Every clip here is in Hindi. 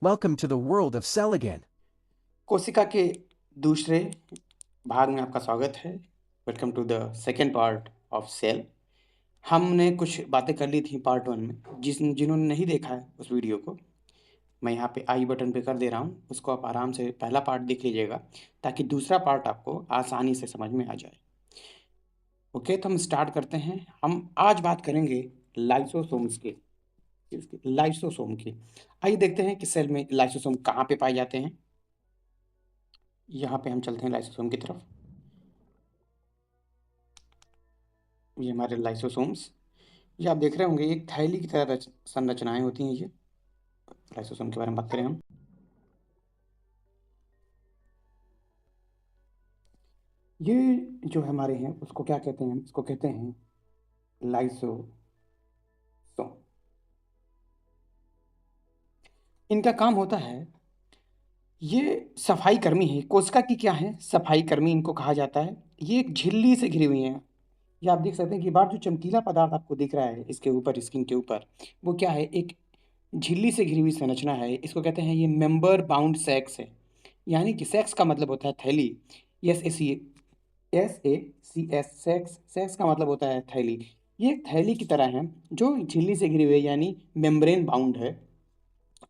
Welcome to the world of cell again. कोशिका के दूसरे भाग में आपका स्वागत है। Welcome to the second part of cell. हमने कुछ बातें कर ली थी पार्ट 1 में। जिन्होंने नहीं देखा है उस वीडियो को, मैं यहाँ पे आई बटन पे कर दे रहा हूँ, उसको आप आराम से पहला पार्ट देख लीजिएगा ताकि दूसरा पार्ट आपको आसानी से समझ में आ जाए। ओके, तो हम स्टार्ट करते हैं। हम आज बात करेंगे लाइसोसोम्स के, लाइसोसोम की। आइए देखते हैं कि सेल में लाइसोसोम कहाँ पे पाए जाते हैं। यहाँ पे हम चलते हैं लाइसोसोम की तरफ। ये हमारे लाइसोसोम्स, ये आप देख रहे होंगे, एक थैली की तरह संरचनाएं होती हैं। ये लाइसोसोम के बारे में बात करें हम, ये जो हमारे हैं उसको क्या कहते हैं? इसको कहते हैं लाइसोसोम। इनका काम होता है, ये सफाई कर्मी है। कोशिका की क्या है? सफाई कर्मी इनको कहा जाता है। ये एक झिल्ली से घिरी हुई है। ये आप देख सकते हैं कि बाहर जो चमकीला पदार्थ आपको दिख रहा है इसके ऊपर, स्किन के ऊपर, वो क्या है? एक झिल्ली से घिरी हुई संरचना है। इसको कहते हैं, ये मेंबर बाउंड सेक्स है। यानी कि सेक्स का मतलब होता है थैली। SACS, sex. सेक्स का मतलब होता है थैली। ये एक थैली की तरह है जो झिल्ली से घिरी हुई है, यानी मेम्ब्रेन बाउंड है।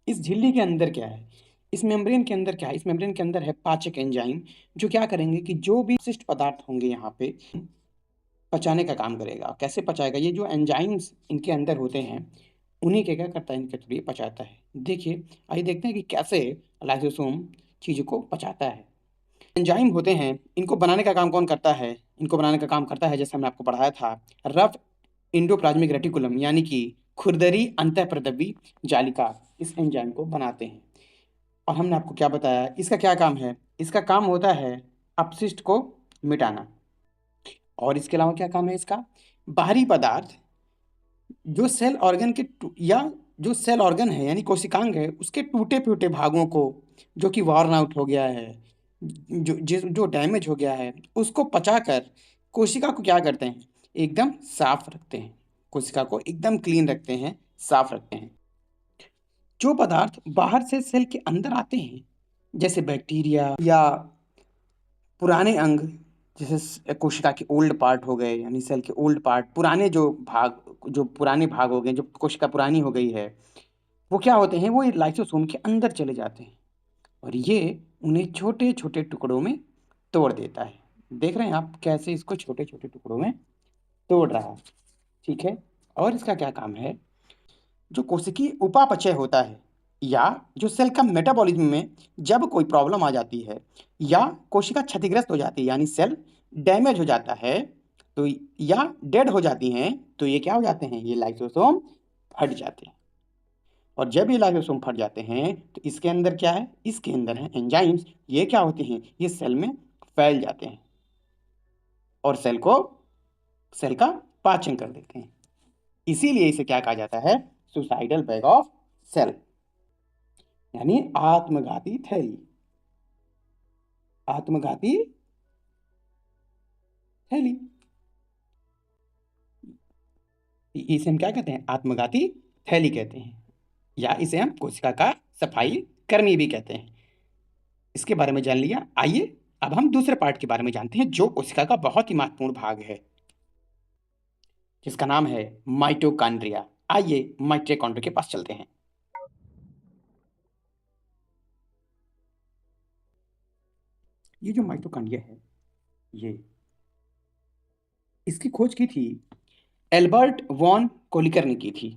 इस झिल्ली के अंदर क्या है? इस मेम्ब्रेन के अंदर क्या है? इस मेम्ब्रेन के अंदर है पाचक एंजाइम, जो क्या करेंगे कि जो भी विशिष्ट पदार्थ होंगे यहाँ पे, पचाने का काम करेगा। कैसे पचाएगा? ये जो एंजाइम्स इनके अंदर होते हैं, उन्हीं के क्या करता है? इनके थ्रू ये पचाता है। देखिए, आइए देखते हैं कि कैसे लाइसोसोम चीज़ों को पचाता है। एंजाइम होते हैं, इनको बनाने का काम कौन करता है? इनको बनाने का काम करता है, जैसे हमने आपको पढ़ाया था, रफ इंडोप्लाज्मिक रेटिकुलम, यानी कि खुरदरी अंतःप्रदवी जालिका, इस एंजाइम को बनाते हैं। और हमने आपको क्या बताया, इसका क्या काम है? इसका काम होता है अपशिष्ट को मिटाना। और इसके अलावा क्या काम है इसका? बाहरी पदार्थ जो सेल ऑर्गन के या जो सेल ऑर्गन है यानी कोशिकांग है, उसके टूटे फूटे भागों को, जो कि वॉर्न आउट हो गया है, जो डैमेज हो गया है, उसको पचाकर कोशिका को क्या करते हैं? एकदम साफ रखते हैं। कोशिका को एकदम क्लीन रखते हैं, साफ रखते हैं। जो पदार्थ बाहर से सेल के अंदर आते हैं, जैसे बैक्टीरिया या पुराने अंग, जैसे कोशिका के ओल्ड पार्ट हो गए, यानी सेल के ओल्ड पार्ट, पुराने जो पुराने भाग हो गए, जो कोशिका पुरानी हो गई है, वो क्या होते हैं? वो लाइसोसोम के अंदर चले जाते हैं और ये उन्हें छोटे छोटे टुकड़ों में तोड़ देता है। देख रहे हैं आप कैसे इसको छोटे छोटे टुकड़ों में तोड़ रहा है? ठीक है। और इसका क्या काम है? जो कोशिकीय उपापचय होता है, या जो सेल का मेटाबॉलिज्म में जब कोई प्रॉब्लम आ जाती है या कोशिका क्षतिग्रस्त हो जाती है, यानी सेल डैमेज हो जाता है, तो या डेड हो जाती हैं, तो ये क्या हो जाते हैं? ये लाइसोसोम फट जाते हैं। और जब ये लाइसोसोम फट जाते हैं तो इसके अंदर क्या है? इसके अंदर है एंजाइम्स। ये क्या होते हैं? ये सेल में फैल जाते हैं और सेल का पाचन कर देते हैं। इसीलिए इसे क्या कहा जाता है? सुसाइडल बैग ऑफ सेल, यानी आत्मघाती थैली। आत्मघाती थैली, इसे हम क्या कहते हैं? आत्मघाती थैली कहते हैं, या इसे हम कोशिका का सफाई कर्मी भी कहते हैं। इसके बारे में जान लिया। आइए अब हम दूसरे पार्ट के बारे में जानते हैं, जो कोशिका का बहुत ही महत्वपूर्ण भाग है, जिसका नाम है माइटोकॉन्ड्रिया। आइए माइटोकॉन्ड्रिया के पास चलते हैं। ये जो माइटोकॉन्ड्रिया है, ये इसकी खोज की थी एल्बर्ट वॉन कोलिकर ने की थी।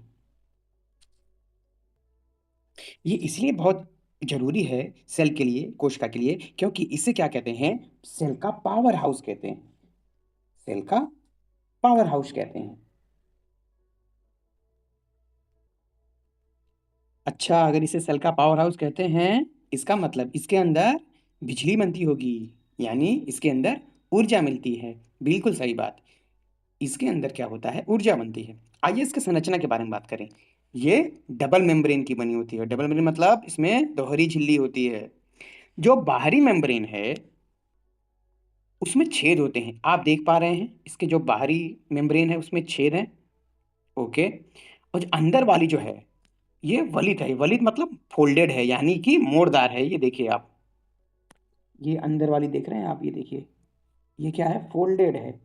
ये इसलिए बहुत जरूरी है सेल के लिए, कोशिका के लिए, क्योंकि इसे क्या कहते हैं? सेल का पावर हाउस कहते हैं। सेल का पावर हाउस कहते हैं। अच्छा, अगर इसे सेल का पावर हाउस कहते हैं, इसका मतलब इसके अंदर बिजली बनती होगी, यानी इसके अंदर ऊर्जा मिलती है। बिल्कुल सही बात। इसके अंदर क्या होता है? ऊर्जा बनती है। आइए इसके संरचना के बारे में बात करें। ये डबल मेम्ब्रेन की बनी होती है। डबल मेम्ब्रेन मतलब इसमें दोहरी झिल्ली होती है। जो बाहरी मेम्ब्रेन है उसमें छेद होते हैं, आप देख पा रहे हैं, इसके जो बाहरी मेम्ब्रेन है उसमें छेद हैं। ओके। और जो अंदर वाली जो है, ये वलित है, वलित मतलब फोल्डेड है यानी कि मोड़दार है। ये देखिए आप, ये अंदर वाली देख रहे हैं आप, ये देखिए, ये क्या है, फोल्डेड है।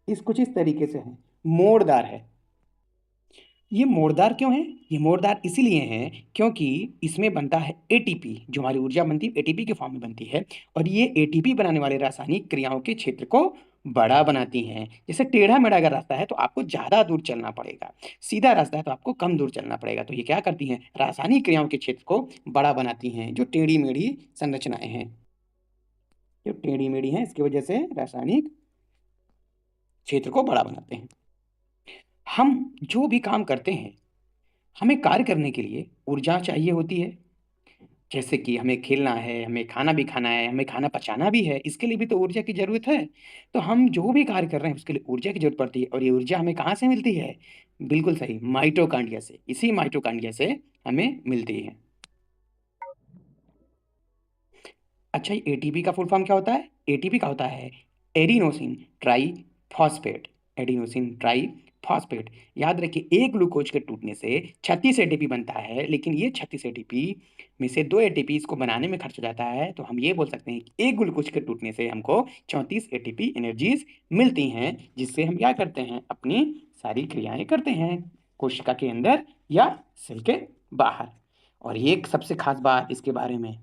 इस कुछ इस तरीके से है, मोड़दार है। ये मोड़दार क्यों है? ये मोड़दार इसीलिए है क्योंकि इसमें बनता है एटीपी। जो हमारी ऊर्जा बनती है एटीपी के फॉर्म में बनती है, और ये एटीपी बनाने वाले रासायनिक क्रियाओं के क्षेत्र को बड़ा बनाती हैं। जैसे टेढ़ा मेढ़ा अगर रास्ता है तो आपको ज़्यादा दूर चलना पड़ेगा, सीधा रास्ता है तो आपको कम दूर चलना पड़ेगा। तो ये क्या करती हैं, रासायनिक क्रियाओं के क्षेत्र को बड़ा बनाती हैं। जो टेढ़ी मेढ़ी संरचनाएं हैं, जो टेढ़ी मेढ़ी हैं, इसकी वजह से रासायनिक क्षेत्र को बड़ा बनाते हैं। हम जो भी काम करते हैं, हमें कार्य करने के लिए ऊर्जा चाहिए होती है। जैसे कि हमें खेलना है, हमें खाना भी खाना है, हमें खाना पचाना भी है, इसके लिए भी तो ऊर्जा की ज़रूरत है। तो हम जो भी कार्य कर रहे हैं उसके लिए ऊर्जा की ज़रूरत पड़ती है, और ये ऊर्जा हमें कहाँ से मिलती है? बिल्कुल सही, माइटोकॉन्ड्रिया से। इसी माइटोकॉन्ड्रिया से हमें मिलती है। अच्छा, ये एटीपी का फुल फॉर्म क्या होता है? एटीपी का होता है adenosine try phosphate. Adenosine try phosphate. याद रखिए, एक ग्लूकोज के टूटने से 36 एटीपी बनता है, लेकिन ये 36 एटीपी में से 2 एटीपी इसको बनाने में खर्च हो जाता है। तो हम ये बोल सकते हैं कि एक ग्लूकोज के टूटने से हमको 34 एटीपी एनर्जीज मिलती हैं, जिससे हम क्या करते हैं, अपनी सारी क्रियाएं करते हैं, कोशिका के अंदर या सेल के बाहर। और ये एक सबसे खास बात इसके बारे में,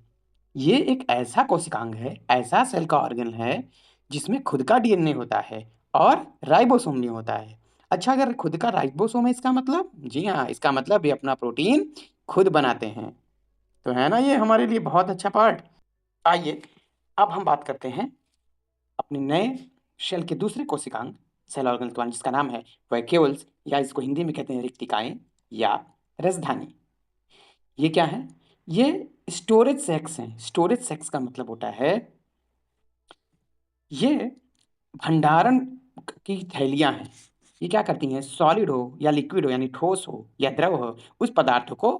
ये एक ऐसा कोशिकांग है, ऐसा सेल का ऑर्गन है जिसमें खुद का डीएनए होता है और राइबोसोम नहीं होता है। अच्छा, अगर खुद का राइबोसोम है इसका मतलब, जी हाँ, इसका मतलब ये अपना प्रोटीन खुद बनाते हैं। तो है ना ये हमारे लिए बहुत अच्छा पार्ट। आइए अब हम बात करते हैं अपने नए सेल के दूसरे कोशिकांग, सेल ऑर्गन के बारे में, जिसका नाम है वैक्यूल्स, या इसको हिंदी में कहते हैं रिक्तिकाएं या राजधानी। ये क्या है? ये स्टोरेज सेक्स हैं। स्टोरेज सेक्स का मतलब होता है, ये भंडारण की थैलियां हैं। ये क्या करती हैं, सॉलिड हो या लिक्विड हो यानी ठोस हो या द्रव हो, उस पदार्थों को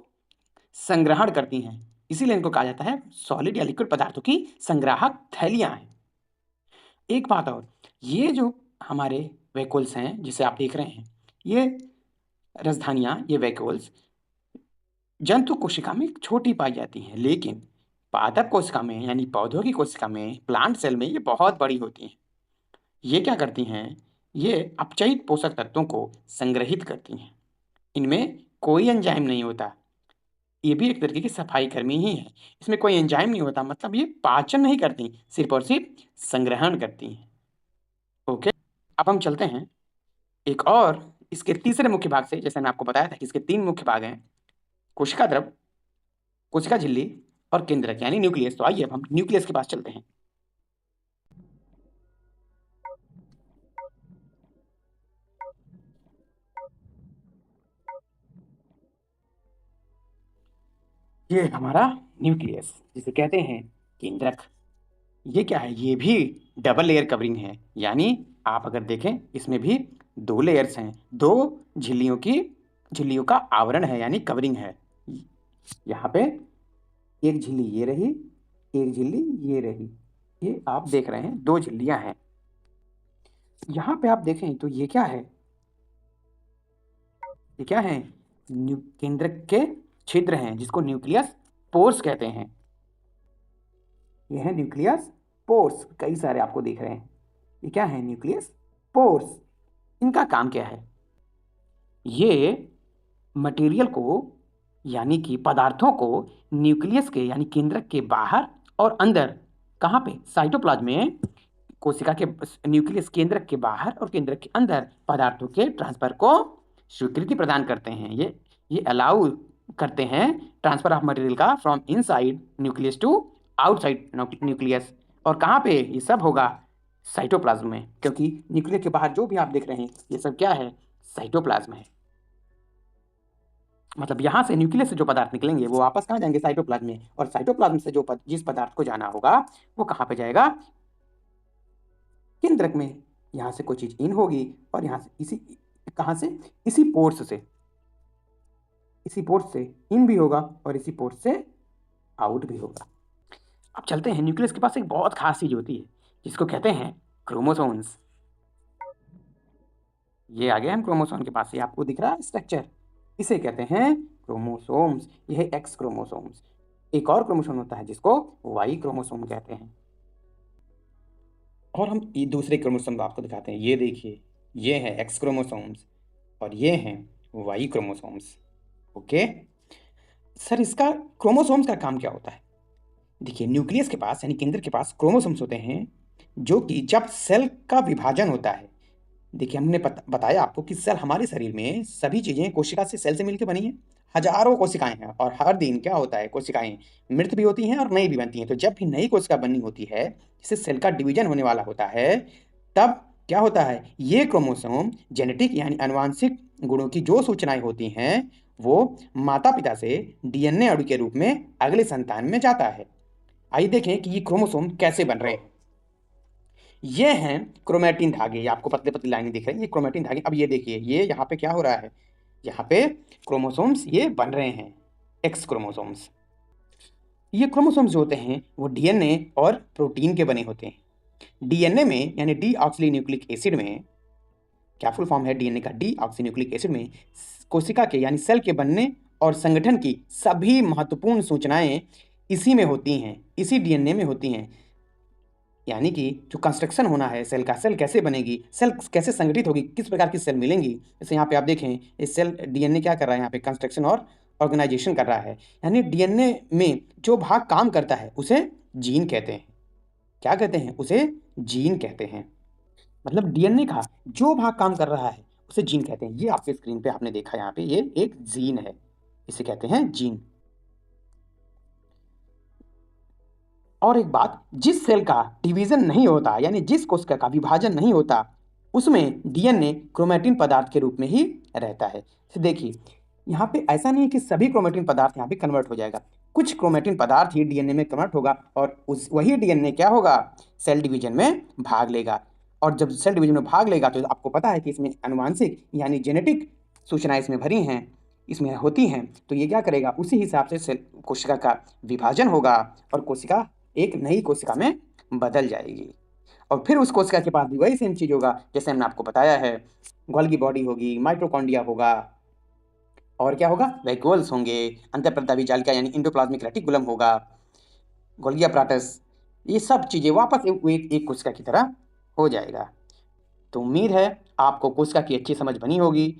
संग्रहण करती हैं। इसीलिए इनको कहा जाता है सॉलिड या लिक्विड पदार्थों की संग्राहक थैलियां हैं। एक बात और, ये जो हमारे वैक्यूल्स हैं जिसे आप देख रहे हैं, ये राजधानियां, ये वैक्यूल्स जंतु कोशिका में छोटी पाई जाती हैं, लेकिन पादप कोशिका में यानी पौधों की कोशिका में, प्लांट सेल में ये बहुत बड़ी होती हैं। ये क्या करती हैं, ये अपचयित पोषक तत्वों को संग्रहित करती हैं। इनमें कोई एंजाइम नहीं होता, ये भी एक तरीके की सफाई कर्मी ही है। इसमें कोई एंजाइम नहीं होता, मतलब ये पाचन नहीं करती, सिर्फ और सिर्फ संग्रहण करती हैं। ओके, अब हम चलते हैं एक और इसके तीसरे मुख्य भाग से। जैसे मैंने आपको बताया था कि इसके 3 मुख्य भाग हैं, कोशिका द्रव, कोशिका झिल्ली और केंद्रक यानी न्यूक्लियस। तो आइए अब हम न्यूक्लियस के पास चलते हैं। ये हमारा न्यूक्लियस, जिसे कहते हैं केंद्रक। ये क्या है, ये भी डबल लेयर कवरिंग है। यानी आप अगर देखें, इसमें भी 2 लेयर्स हैं, 2 झिल्लियों का आवरण है यानी कवरिंग है। यहाँ पे एक झिल्ली ये रही, एक झिल्ली ये रही, ये आप देख रहे हैं 2 झिल्लियां हैं। यहाँ पे आप देखें तो ये क्या है, ये क्या है, केंद्रक के छिद्र हैं जिसको न्यूक्लियस पोर्स कहते हैं। ये है न्यूक्लियस पोर्स, कई सारे आपको दिख रहे हैं। ये क्या है, न्यूक्लियस पोर्स। इनका काम क्या है, ये मटेरियल को यानी कि पदार्थों को न्यूक्लियस के यानी केंद्रक के बाहर और अंदर, कहाँ पे, साइटोप्लाज्म में, कोशिका के न्यूक्लियस केंद्रक के बाहर और केंद्रक के अंदर पदार्थों के ट्रांसफर को स्वीकृति प्रदान करते हैं। ये अलाउ करते हैं ट्रांसफर ऑफ मटेरियल का from inside nucleus to outside nucleus. और कहाँ पे ये सब होगा, साइटोप्लाज्म में, क्योंकि न्यूक्लियस के बाहर जो भी आप देख रहे हैं ये सब क्या है, साइटोप्लाज्म है। मतलब यहाँ से न्यूक्लियस से जो पदार्थ निकलेंगे वो वापस कहाँ जाएंगे, साइटोप्लाज्म में। और साइटोप्लाज्म से जो जिस पदार्थ को जाना होगा वो कहाँ पे जाएगा, केंद्रक में। यहाँ से कोई चीज इन होगी और यहाँ से इसी, कहाँ से, इसी पोर्स से, इसी पोर्ट से इन भी होगा और इसी पोर्ट से आउट भी होगा। अब चलते हैं, न्यूक्लियस के पास एक बहुत खास चीज होती है जिसको कहते हैं क्रोमोसोम्स। ये आ गए हम क्रोमोसोम के पास, ये आपको दिख रहा है स्ट्रक्चर, इसे कहते हैं क्रोमोसोम्स, यह है एक्स क्रोमोसोम्स। एक और क्रोमोसोम होता है जिसको वाई क्रोमोसोम कहते हैं। और हम ये दूसरे क्रोमोसोम आपको दिखाते हैं। ये देखिए, ये है एक्स क्रोमोसोम्स और ये हैं वाई क्रोमोसोम्स। ओके, सर इसका क्रोमोसोम्स का काम क्या होता है? देखिए, न्यूक्लियस के पास यानी केंद्र के पास क्रोमोसोम्स होते हैं, जो कि जब सेल का विभाजन होता है, देखिए हमने बताया आपको कि सेल हमारे शरीर में सभी चीजें कोशिका से सेल से मिलकर बनी है। हजारों कोशिकाएं हैं और हर दिन क्या होता है, कोशिकाएं मृत भी होती हैं और नई भी बनती हैं। तो जब भी नई कोशिका बननी होती है, जिससे सेल का डिवीजन होने वाला होता है, तब क्या होता है, ये क्रोमोसोम जेनेटिक यानी आनुवांशिक गुणों की जो सूचनाएं होती हैं, वो माता पिता से डीएनए अणु के रूप में अगले संतान में जाता है। आइए देखें कि ये क्रोमोसोम कैसे बन रहे हैं। ये हैं क्रोमैटिन धागे, ये आपको पतले पतले लाइनें दिख रही हैं, ये क्रोमैटिन धागे। अब ये देखिए, ये यहाँ पे क्या हो रहा है, यहाँ पे क्रोमोसोम्स ये बन रहे हैं, एक्स क्रोमोसोम्स। ये क्रोमोसोम्स जो होते हैं वो डीएनए और प्रोटीन के बने होते हैं। डीएनए में यानी डी ऑक्सी न्यूक्लिक एसिड में, क्या फुल फॉर्म है डीएनए का, डी ऑक्सी न्यूक्लिक एसिड में कोशिका के यानी सेल के बनने और संगठन की सभी महत्वपूर्ण सूचनाएं इसी में होती हैं, इसी डीएनए में होती हैं। यानी कि जो कंस्ट्रक्शन होना है सेल का, सेल कैसे बनेगी, सेल कैसे संगठित होगी, किस प्रकार की सेल मिलेंगी, जैसे यहाँ पे आप देखें, इस सेल डीएनए क्या कर रहा है, यहाँ पे कंस्ट्रक्शन और ऑर्गेनाइजेशन कर रहा है। यानी डीएनए में जो भाग काम करता है उसे जीन कहते हैं। क्या कहते हैं? उसे जीन कहते हैं। मतलब डीएनए का जो भाग काम कर रहा है उसे जीन कहते हैं। ये आपके स्क्रीन पे आपने देखा, यहाँ पे ये एक जीन है, इसे कहते हैं जीन। और एक बात, जिस सेल का डिवीजन नहीं होता यानी जिस कोशिका का विभाजन नहीं होता, उसमें डीएनए क्रोमैटिन पदार्थ के रूप में ही रहता है। तो देखिए, यहाँ पे ऐसा नहीं है कि सभी क्रोमैटिन पदार्थ यहाँ पे कन्वर्ट हो जाएगा। कुछ क्रोमैटिन पदार्थ ही डीएनए में कन्वर्ट होगा और उस वही डीएनए क्या होगा, सेल डिवीजन में भाग लेगा। और जब सेल डिवीजन में भाग लेगा तो आपको पता है कि इसमें आनुवांशिक यानी जेनेटिक सूचनाएं इसमें भरी हैं, इसमें होती हैं। तो ये क्या करेगा, उसी हिसाब से सेल कोशिका का विभाजन होगा और कोशिका एक नई कोशिका में बदल जाएगी। और फिर उस कोशिका के पास भी वही सेम चीज होगा जैसे हमने आपको बताया है। गोल्गी बॉडी होगी, माइटोकॉन्ड्रिया होगा, और क्या होगा, वैक्यूल्स होंगे, अंतःप्रदावी जालिका यानी एंडोप्लाज्मिक रेटिकुलम होगा, गोल्गी अपराटस। ये सब चीजें वापस एक कोशिका की तरह हो जाएगा। तो उम्मीद है आपको कोशिका की अच्छी समझ बनी होगी।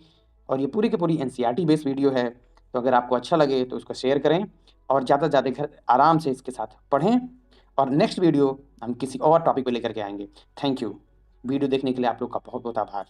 और ये पूरी की पूरी एनसीईआरटी बेस्ड वीडियो है। तो अगर आपको अच्छा लगे तो उसको शेयर करें और ज़्यादा से ज़्यादा घर आराम से इसके साथ पढ़ें। और नेक्स्ट वीडियो हम किसी और टॉपिक पे लेकर के आएंगे। Thank you. वीडियो देखने के लिए आप लोग का बहुत बहुत आभार।